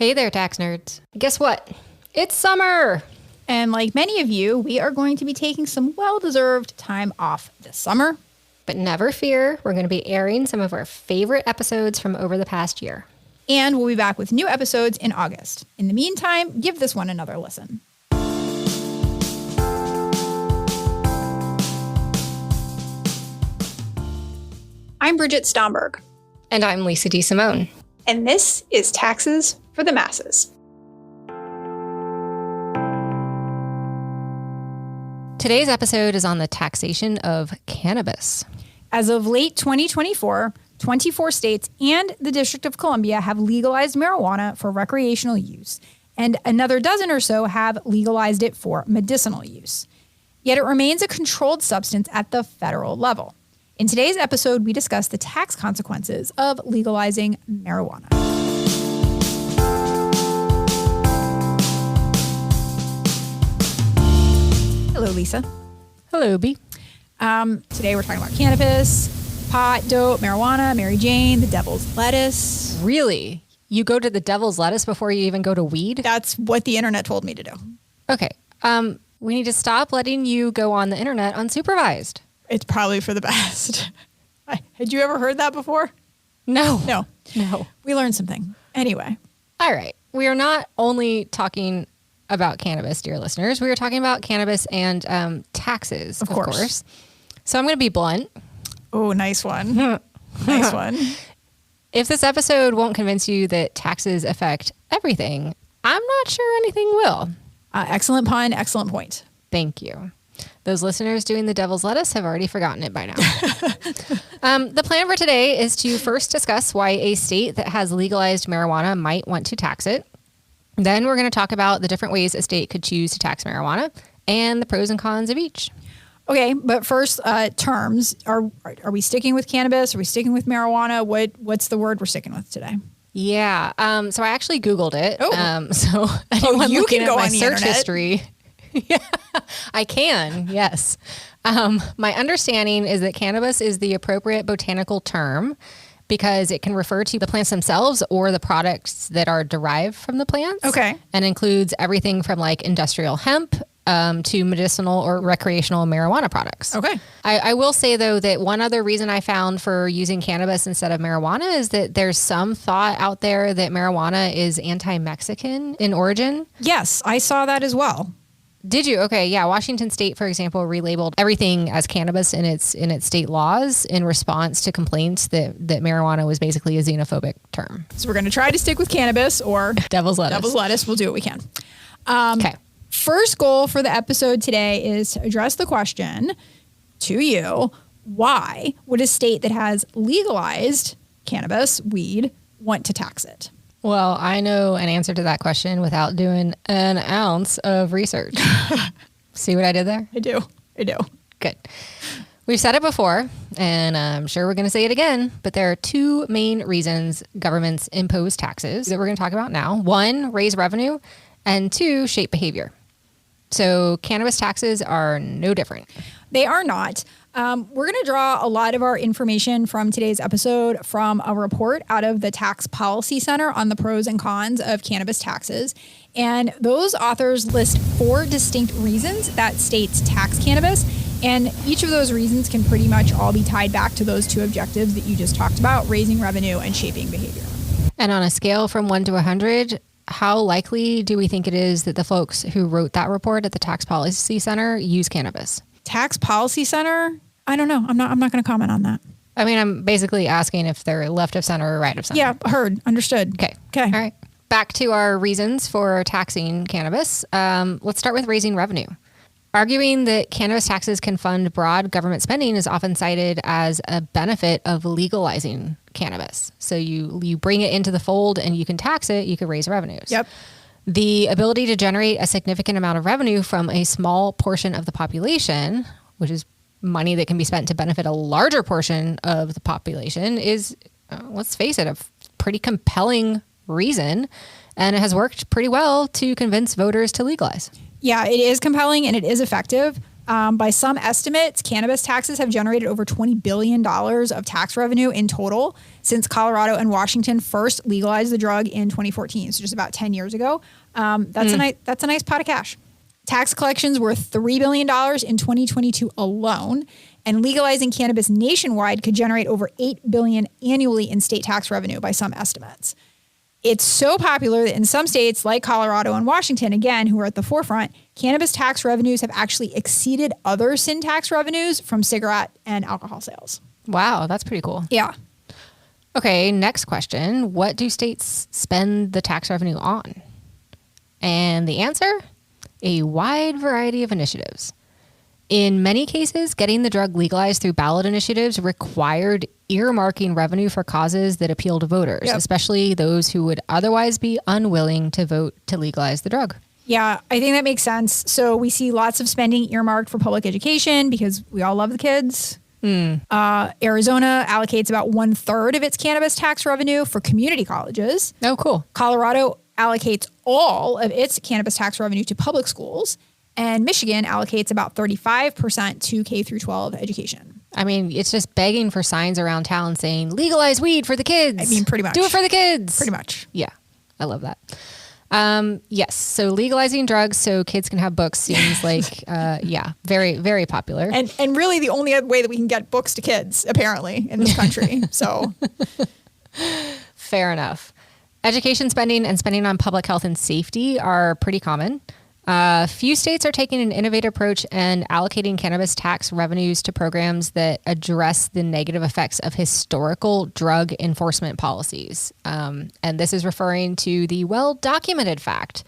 Hey there, tax nerds. Guess what? It's summer! And like many of you, we are going to be taking some well-deserved time off this summer. But never fear, we're going to be airing some of our favorite episodes from over the past year. And we'll be back with new episodes in August. In the meantime, give this one another listen. I'm Bridget Stomberg. And I'm Lisa D. Simone. And this is Taxes for the Masses. Today's episode is on the taxation of cannabis. As of late 2024, 24 states and the District of Columbia have legalized marijuana for recreational use, and another dozen or so have legalized it for medicinal use. Yet it remains a controlled substance at the federal level. In today's episode, we discuss the tax consequences of legalizing marijuana. Hello, Lisa. Hello, B. Today we're talking about cannabis, pot, dope, marijuana, Mary Jane, the devil's lettuce. Really? You go to the devil's lettuce before you even go to weed? That's what the internet told me to do. Okay. We need to stop letting you go on the internet unsupervised. It's probably for the best. Had you ever heard that before? No. No. We learned something. Anyway. All right. We are not only talking about cannabis, dear listeners. We are talking about cannabis and taxes, of course. So I'm going to be blunt. Oh, nice one. Nice one. If this episode won't convince you that taxes affect everything, I'm not sure anything will. Excellent pun. Excellent point. Thank you. Those listeners doing the devil's lettuce have already forgotten it by now. The plan for today is to first discuss why a state that has legalized marijuana might want to tax it. Then we're going to talk about the different ways a state could choose to tax marijuana and the pros and cons of each. Okay, but first, terms. Are we sticking with cannabis? Are we sticking with marijuana? What's the word we're sticking with today? Yeah. So I actually Googled it. Oh. So anyone you looking can at go my on the search internet. history. Yeah, I can. Yes. My understanding is that cannabis is the appropriate botanical term because it can refer to the plants themselves or the products that are derived from the plants. Okay. And includes everything from like industrial hemp to medicinal or recreational marijuana products. Okay. I will say, though, that one other reason I found for using cannabis instead of marijuana is that there's some thought out there that marijuana is anti-Mexican in origin. Yes, I saw that as well. Did you? Okay, yeah. Washington State, for example, relabeled everything as cannabis in its state laws in response to complaints that marijuana was basically a xenophobic term. So we're going to try to stick with cannabis or Devil's lettuce. Devil's lettuce. We'll do what we can. Okay. First goal for the episode today is to address the question to you: why would a state that has legalized cannabis, weed, want to tax it? Well, I know an answer to that question without doing an ounce of research. See what I did there? I do. Good. We've said it before, and I'm sure we're going to say it again, but there are two main reasons governments impose taxes that we're going to talk about now. One, raise revenue, and two, shape behavior. So cannabis taxes are no different. They are not. We're going to draw a lot of our information from today's episode from a report out of the Tax Policy Center on the pros and cons of cannabis taxes. And those authors list 4 distinct reasons that states tax cannabis. And each of those reasons can pretty much all be tied back to those 2 objectives that you just talked about, raising revenue and shaping behavior. And on a scale from 1 to 100, how likely do we think it is that the folks who wrote that report at the Tax Policy Center use cannabis? Tax Policy Center? I don't know. I'm not going to comment on that. I mean, I'm basically asking if they're left of center or right of center. Yeah, heard. Understood. Okay. Okay. All right. Back to our reasons for taxing cannabis. Let's start with raising revenue. Arguing that cannabis taxes can fund broad government spending is often cited as a benefit of legalizing cannabis. So you bring it into the fold and you can tax it, you can raise revenues. Yep. The ability to generate a significant amount of revenue from a small portion of the population, which is money that can be spent to benefit a larger portion of the population, is, let's face it, a pretty compelling reason. And it has worked pretty well to convince voters to legalize. Yeah, it is compelling and it is effective. By some estimates, cannabis taxes have generated over $20 billion of tax revenue in total since Colorado and Washington first legalized the drug in 2014, so just about 10 years ago. That's a nice pot of cash. Tax collections were $3 billion in 2022 alone, and legalizing cannabis nationwide could generate over $8 billion annually in state tax revenue by some estimates. It's so popular that in some states like Colorado and Washington, again, who are at the forefront, cannabis tax revenues have actually exceeded other sin tax revenues from cigarette and alcohol sales. Wow, that's pretty cool. Yeah. Okay, next question. What do states spend the tax revenue on? And the answer? A wide variety of initiatives. In many cases, getting the drug legalized through ballot initiatives required earmarking revenue for causes that appeal to voters, especially those who would otherwise be unwilling to vote to legalize the drug. Yeah, I think that makes sense. So we see lots of spending earmarked for public education because we all love the kids. Arizona allocates about 1/3 of its cannabis tax revenue for community colleges. Oh, cool. Colorado allocates all of its cannabis tax revenue to public schools. And Michigan allocates about 35% to K through 12 education. I mean, it's just begging for signs around town saying, legalize weed for the kids. I mean, pretty much. Do it for the kids. Pretty much. Yeah, I love that. Yes, so legalizing drugs so kids can have books seems like, very, very popular. And really the only way that we can get books to kids, apparently, in this country. So Fair enough. Education spending and spending on public health and safety are pretty common. Few states are taking an innovative approach and allocating cannabis tax revenues to programs that address the negative effects of historical drug enforcement policies. And this is referring to the well-documented fact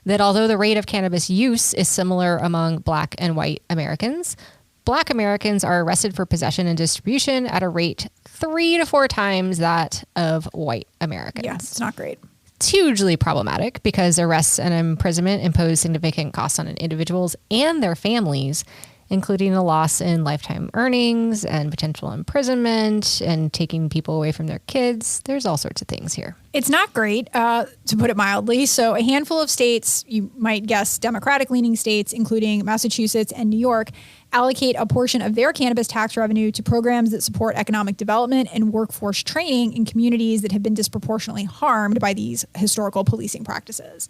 that although the rate of cannabis use is similar among Black and white Americans, Black Americans are arrested for possession and distribution at a rate 3 to 4 times that of white Americans. yeah, it's not great. It's hugely problematic because arrests and imprisonment impose significant costs on individuals and their families, including a loss in lifetime earnings and potential imprisonment and taking people away from their kids. There's all sorts of things here. It's not great, to put it mildly. So a handful of states, you might guess Democratic-leaning states, including Massachusetts and New York, allocate a portion of their cannabis tax revenue to programs that support economic development and workforce training in communities that have been disproportionately harmed by these historical policing practices.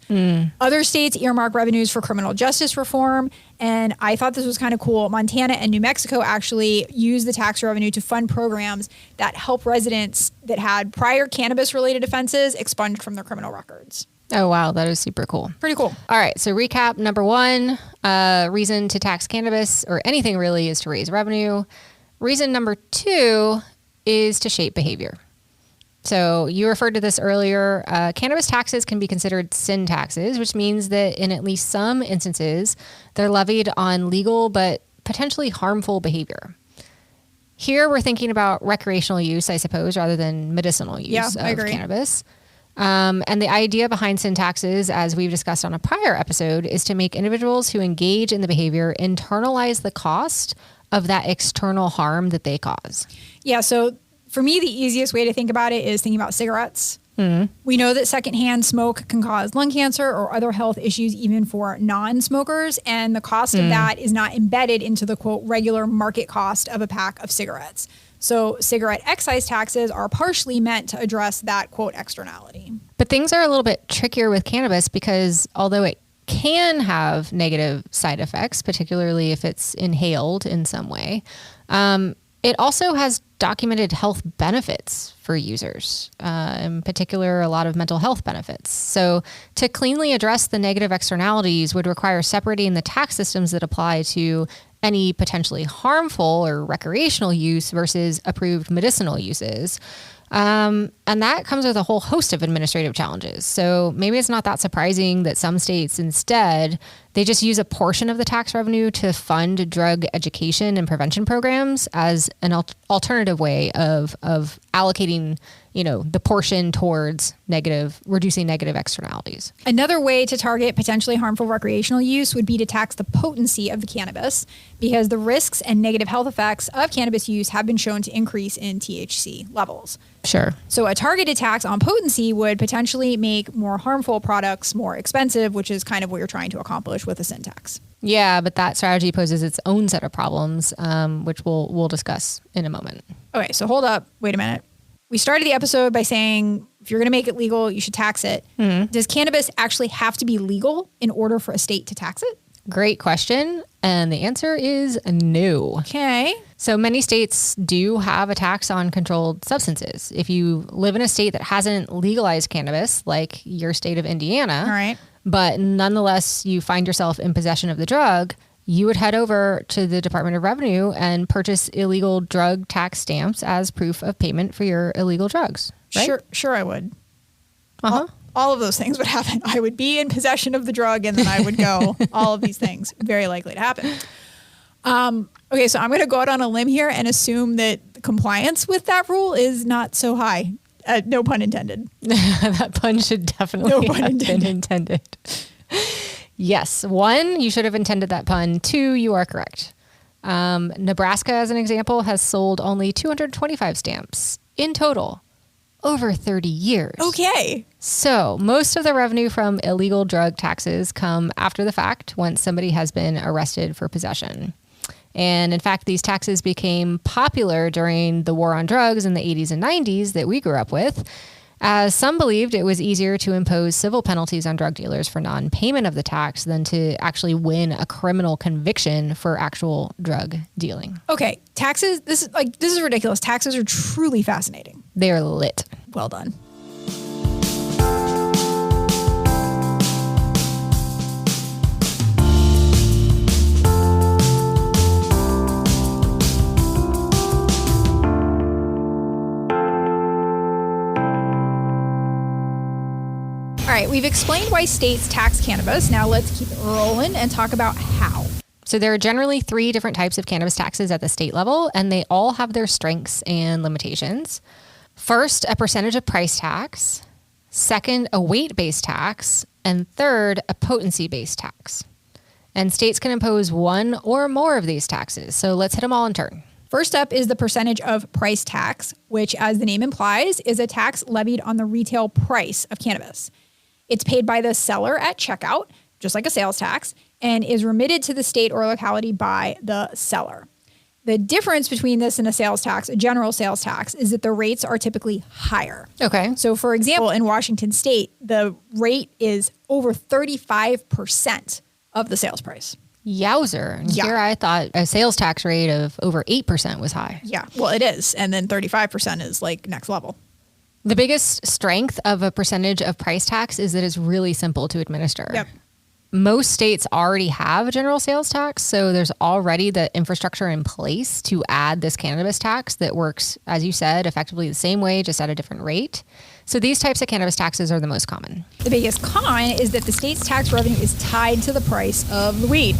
Other states earmark revenues for criminal justice reform. And I thought this was kind of cool. Montana and New Mexico actually use the tax revenue to fund programs that help residents that had prior cannabis-related offenses expunged from their criminal records. Oh, wow. That is super cool. Pretty cool. All right. So recap, number 1, reason to tax cannabis or anything really is to raise revenue. Reason number 2 is to shape behavior. So you referred to this earlier. Cannabis taxes can be considered sin taxes, which means that in at least some instances, they're levied on legal but potentially harmful behavior. Here we're thinking about recreational use, I suppose, rather than medicinal use of cannabis. And the idea behind sin taxes, as we've discussed on a prior episode, is to make individuals who engage in the behavior internalize the cost of that external harm that they cause. Yeah, so for me, the easiest way to think about it is thinking about cigarettes. We know that secondhand smoke can cause lung cancer or other health issues even for non-smokers, and the cost of that is not embedded into the, quote, regular market cost of a pack of cigarettes. So cigarette excise taxes are partially meant to address that, quote, externality. But things are a little bit trickier with cannabis because although it can have negative side effects, particularly if it's inhaled in some way, it also has documented health benefits for users, in particular, a lot of mental health benefits. So to cleanly address the negative externalities would require separating the tax systems that apply to any potentially harmful or recreational use versus approved medicinal uses. And that comes with a whole host of administrative challenges. So maybe it's not that surprising that some states instead, they just use a portion of the tax revenue to fund drug education and prevention programs as an alternative way of allocating, the portion towards reducing negative externalities. Another way to target potentially harmful recreational use would be to tax the potency of the cannabis, because the risks and negative health effects of cannabis use have been shown to increase in THC levels. Sure. So a targeted tax on potency would potentially make more harmful products more expensive, which is kind of what you're trying to accomplish with a sin tax. Yeah, but that strategy poses its own set of problems, which we'll discuss in a moment. Okay, so hold up. Wait a minute. We started the episode by saying if you're going to make it legal, you should tax it. Mm-hmm. Does cannabis actually have to be legal in order for a state to tax it? Great question. And the answer is no. Okay. So many states do have a tax on controlled substances. If you live in a state that hasn't legalized cannabis, like your state of Indiana, all right, but nonetheless you find yourself in possession of the drug, you would head over to the Department of Revenue and purchase illegal drug tax stamps as proof of payment for your illegal drugs. Right? Sure I would. Uh-huh. All of those things would happen. I would be in possession of the drug and then I would go. All of these things very likely to happen. Okay, so I'm going to go out on a limb here and assume that compliance with that rule is not so high. No pun intended. That pun should definitely have been intended. Yes. 1, you should have intended that pun. 2, you are correct. Nebraska, as an example, has sold only 225 stamps in total over 30 years. Okay. So most of the revenue from illegal drug taxes come after the fact once somebody has been arrested for possession. And in fact, these taxes became popular during the war on drugs in the 80s and 90s that we grew up with, as some believed it was easier to impose civil penalties on drug dealers for non-payment of the tax than to actually win a criminal conviction for actual drug dealing. Okay, taxes, this is ridiculous. Taxes are truly fascinating. They're lit. Well done. All right, we've explained why states tax cannabis. Now let's keep it rolling and talk about how. So there are generally 3 different types of cannabis taxes at the state level, and they all have their strengths and limitations. First, a percentage of price tax. Second, a weight-based tax. And third, a potency-based tax. And states can impose one or more of these taxes. So let's hit them all in turn. First up is the percentage of price tax, which, as the name implies, is a tax levied on the retail price of cannabis. It's paid by the seller at checkout, just like a sales tax, and is remitted to the state or locality by the seller. The difference between this and a sales tax, a general sales tax, is that the rates are typically higher. Okay. So, for example, in Washington state, the rate is over 35% of the sales price. Yowzer. And here I thought a sales tax rate of over 8% was high. Yeah, well, it is. And then 35% is like next level. The biggest strength of a percentage of price tax is that it's really simple to administer. Yep. Most states already have a general sales tax, so there's already the infrastructure in place to add this cannabis tax that works, as you said, effectively the same way, just at a different rate. So these types of cannabis taxes are the most common. The biggest con is that the state's tax revenue is tied to the price of the weed,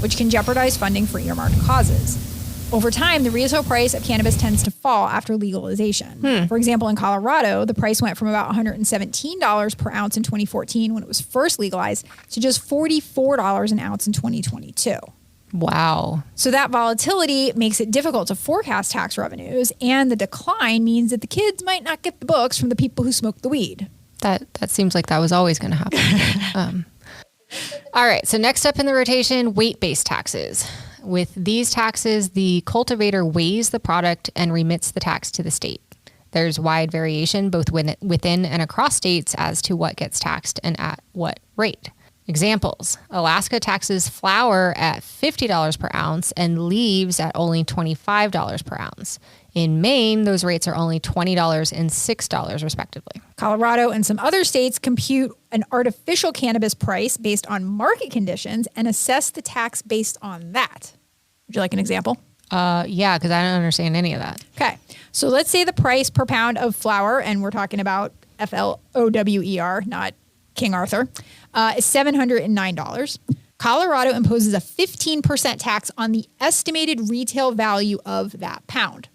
which can jeopardize funding for earmarked causes. Over time, the retail price of cannabis tends to fall after legalization. For example, in Colorado, the price went from about $117 per ounce in 2014 when it was first legalized to just $44 an ounce in 2022. Wow. So that volatility makes it difficult to forecast tax revenues, and the decline means that the kids might not get the books from the people who smoke the weed. That seems like that was always going to happen. All right. So next up in the rotation, weight-based taxes. With these taxes, the cultivator weighs the product and remits the tax to the state. There's wide variation both within and across states as to what gets taxed and at what rate. Examples: Alaska taxes flour at $50 per ounce and leaves at only $25 per ounce. In Maine, those rates are only $20 and $6 respectively. Colorado and some other states compute an artificial cannabis price based on market conditions and assess the tax based on that. Would you like an example? Yeah, because I don't understand any of that. Okay. So let's say the price per pound of flour, and we're talking about FLOWER, not King Arthur, is $709. Colorado imposes a 15% tax on the estimated retail value of that pound.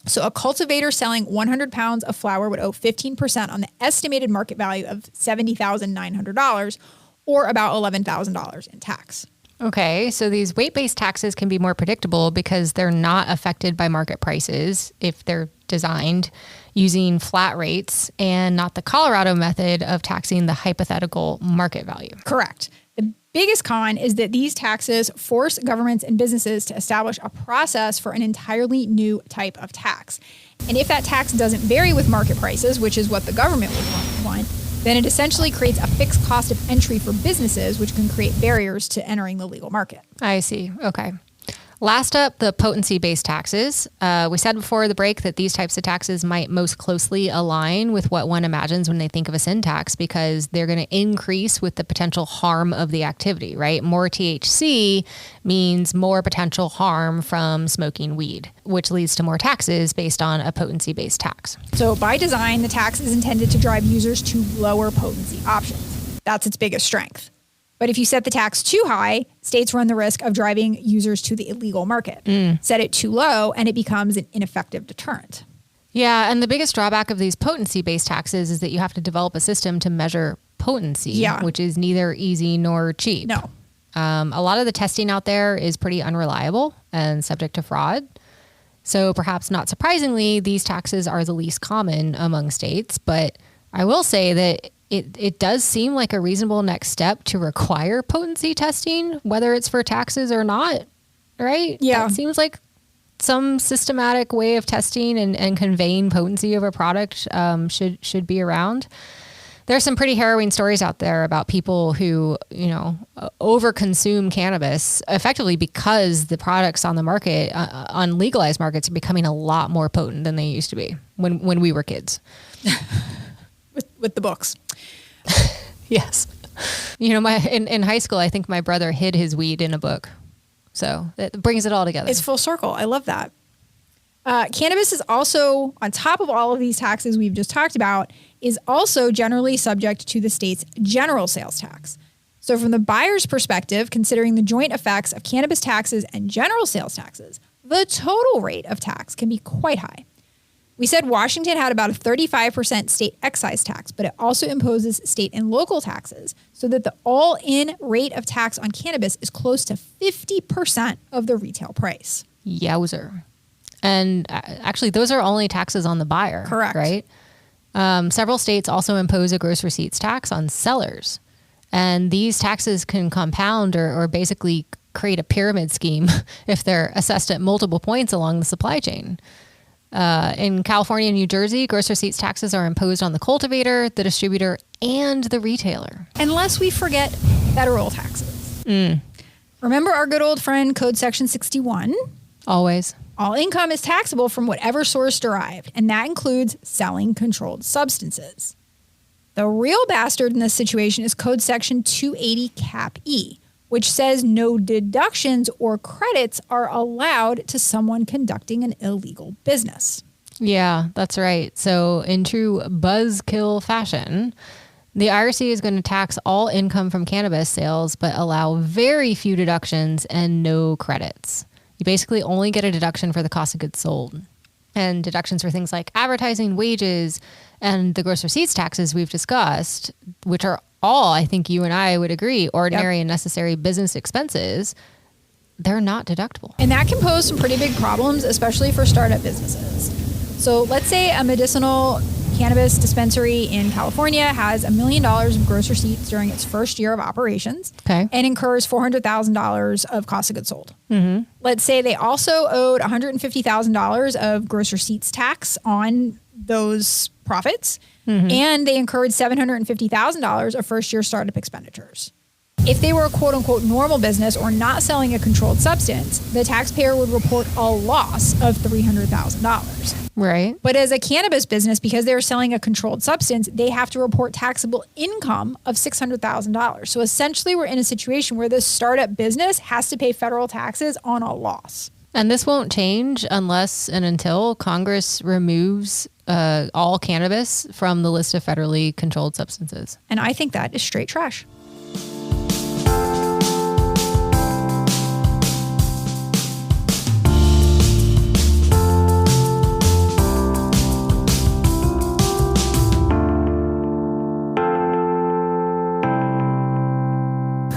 So a cultivator selling 100 pounds of flour would owe 15% on the estimated market value of $70,900, or about $11,000 in tax. Okay, so these weight-based taxes can be more predictable because they're not affected by market prices if they're designed using flat rates and not the Colorado method of taxing the hypothetical market value. Correct. The biggest con is that these taxes force governments and businesses to establish a process for an entirely new type of tax. And if that tax doesn't vary with market prices, which is what the government would want, then it essentially creates a fixed cost of entry for businesses, which can create barriers to entering the legal market. I see. Okay. Last up, the potency-based taxes. We said before the break that these types of taxes might most closely align with what one imagines when they think of a sin tax, because they're going to increase with the potential harm of the activity, right? More THC means more potential harm from smoking weed, which leads to more taxes based on a potency-based tax. So by design, the tax is intended to drive users to lower potency options. That's its biggest strength. But if you set the tax too high, states run the risk of driving users to the illegal market. Set it too low, and it becomes an ineffective deterrent. Yeah, and the biggest drawback of these potency-based taxes is that you have to develop a system to measure potency, which is neither easy nor cheap. No. A lot of the testing out there is pretty unreliable and subject to fraud. So perhaps not surprisingly, these taxes are the least common among states. But I will say that it does seem like a reasonable next step to require potency testing, whether it's for taxes or not, right? Yeah. It seems like some systematic way of testing and conveying potency of a product should be around. There's some pretty harrowing stories out there about people who, overconsume cannabis effectively because the products on the market, on legalized markets, are becoming a lot more potent than they used to be when we were kids. With the books. Yes. In high school, I think my brother hid his weed in a book. So it brings it all together. It's full circle. I love that. Cannabis is also, on top of all of these taxes we've just talked about, is also generally subject to the state's general sales tax. So from the buyer's perspective, considering the joint effects of cannabis taxes and general sales taxes, the total rate of tax can be quite high. We said Washington had about a 35% state excise tax, but it also imposes state and local taxes so that the all-in rate of tax on cannabis is close to 50% of the retail price. Yowzer. And actually, those are only taxes on the buyer. Correct. Right? Several states also impose a gross receipts tax on sellers. And these taxes can compound or basically create a pyramid scheme if they're assessed at multiple points along the supply chain. In California and New Jersey, gross receipts taxes are imposed on the cultivator, the distributor, and the retailer. And lest we forget federal taxes. Remember our good old friend Code Section 61? Always. All income is taxable from whatever source derived, and that includes selling controlled substances. The real bastard in this situation is Code Section 280 Cap E, which says no deductions or credits are allowed to someone conducting an illegal business. Yeah, that's right. So in true buzzkill fashion, the IRC is going to tax all income from cannabis sales, but allow very few deductions and no credits. You basically only get a deduction for the cost of goods sold. And deductions for things like advertising, wages, and the gross receipts taxes we've discussed, which are all, I think you and I would agree, ordinary and necessary business expenses, they're not deductible. And that can pose some pretty big problems, especially for startup businesses. So let's say a medicinal cannabis dispensary in California has $1 million of gross receipts during its first year of operations and incurs $400,000 of cost of goods sold. Let's say they also owed $150,000 of gross receipts tax on those profits, and they incurred $750,000 of first year startup expenditures. If they were a quote unquote normal business or not selling a controlled substance, the taxpayer would report a loss of $300,000. Right. But as a cannabis business, because they're selling a controlled substance, they have to report taxable income of $600,000. So essentially, we're in a situation where this startup business has to pay federal taxes on a loss. And this won't change unless and until Congress removes all cannabis from the list of federally controlled substances. And I think that is straight trash.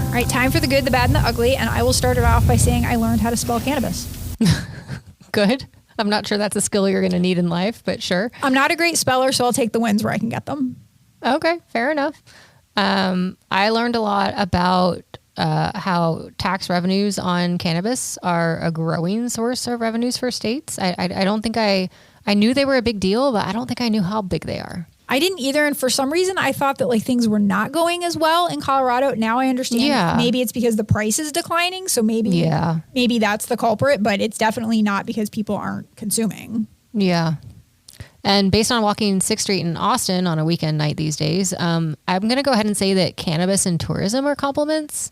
All right, time for the good, the bad, and the ugly. And I will start it off by saying I learned how to spell cannabis. Good. I'm not sure that's a skill you're going to need in life, but sure. I'm not a great speller, so I'll take the wins where I can get them. Okay, fair enough. I learned a lot about how tax revenues on cannabis are a growing source of revenues for states. I don't think I knew they were a big deal, but I don't think I knew how big they are. I didn't either. And for some reason, I thought that like things were not going as well in Colorado. Now I understand. Yeah. Maybe it's because the price is declining. So maybe that's the culprit, but it's definitely not because people aren't consuming. Yeah. And based on walking 6th Street in Austin on a weekend night these days, I'm going to go ahead and say that cannabis and tourism are complements.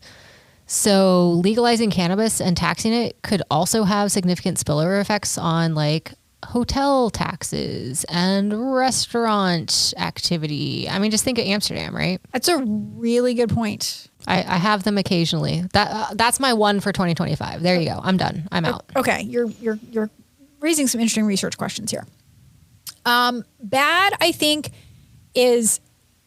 So legalizing cannabis and taxing it could also have significant spillover effects on like hotel taxes and restaurant activity. I mean, just think of Amsterdam, right? That's a really good point. I have them occasionally. That's my one for 2025. There you go. I'm done. I'm out. Okay. You're raising some interesting research questions here. Bad, I think, is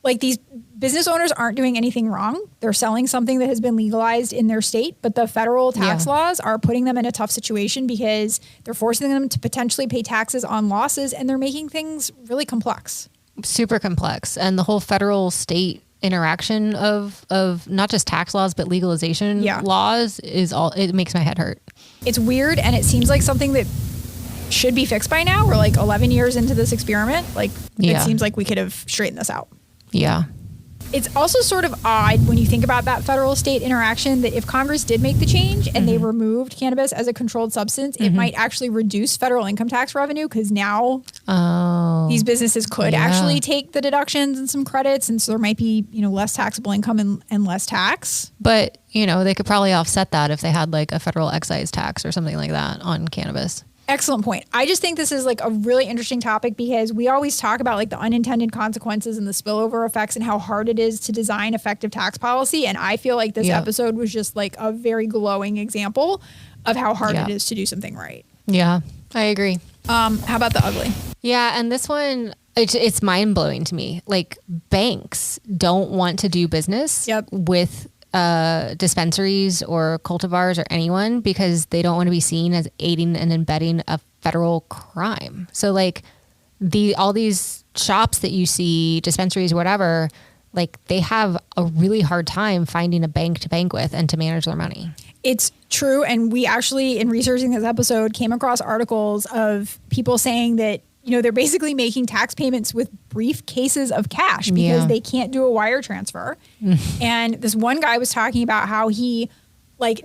like these business owners aren't doing anything wrong. They're selling something that has been legalized in their state, but the federal tax laws are putting them in a tough situation because they're forcing them to potentially pay taxes on losses, and they're making things really complex. Super complex. And the whole federal state interaction of not just tax laws, but legalization laws it makes my head hurt. It's weird. And it seems like something that should be fixed by now. We're like 11 years into this experiment. It seems like we could have straightened this out. Yeah. It's also sort of odd when you think about that federal state interaction that if Congress did make the change and they removed cannabis as a controlled substance, it might actually reduce federal income tax revenue because now these businesses could actually take the deductions and some credits. And so there might be, less taxable income and less tax. But, they could probably offset that if they had like a federal excise tax or something like that on cannabis. Excellent point. I just think this is like a really interesting topic because we always talk about like the unintended consequences and the spillover effects and how hard it is to design effective tax policy. And I feel like this episode was just like a very glowing example of how hard it is to do something right. Yeah, I agree. How about the ugly? Yeah. And this one, it's mind blowing to me. Like banks don't want to do business with dispensaries or cultivars or anyone because they don't want to be seen as aiding and abetting a federal crime. So like all these shops that you see, dispensaries, whatever, like they have a really hard time finding a bank to bank with and to manage their money. It's true. And we actually, in researching this episode, came across articles of people saying that they're basically making tax payments with briefcases of cash because they can't do a wire transfer. And this one guy was talking about how he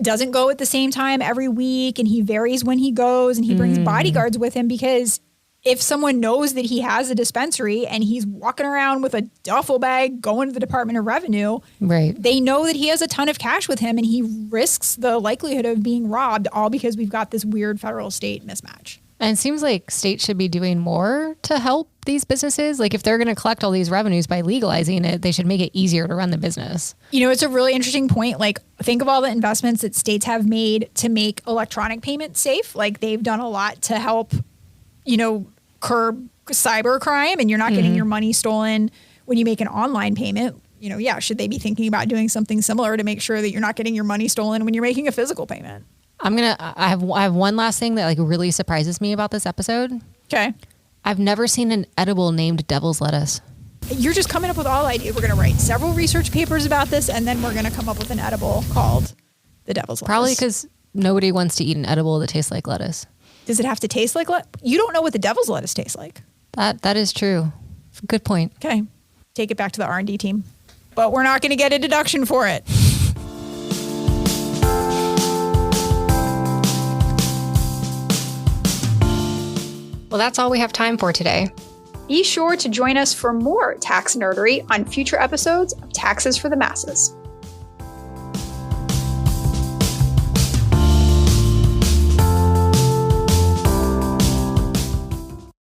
doesn't go at the same time every week and he varies when he goes and he brings bodyguards with him because if someone knows that he has a dispensary and he's walking around with a duffel bag going to the Department of Revenue, they know that he has a ton of cash with him and he risks the likelihood of being robbed all because we've got this weird federal state mismatch. And it seems like states should be doing more to help these businesses. Like if they're going to collect all these revenues by legalizing it, they should make it easier to run the business. It's a really interesting point. Like think of all the investments that states have made to make electronic payments safe. Like they've done a lot to help, curb cyber crime and you're not getting your money stolen when you make an online payment. Should they be thinking about doing something similar to make sure that you're not getting your money stolen when you're making a physical payment? I have one last thing that like really surprises me about this episode. Okay. I've never seen an edible named devil's lettuce. You're just coming up with all ideas. We're going to write several research papers about this and then we're going to come up with an edible called the devil's lettuce. Probably because nobody wants to eat an edible that tastes like lettuce. Does it have to taste like lettuce? You don't know what the devil's lettuce tastes like. That is true. Good point. Okay. Take it back to the R&D team. But we're not going to get a deduction for it. Well, that's all we have time for today. Be sure to join us for more tax nerdery on future episodes of Taxes for the Masses.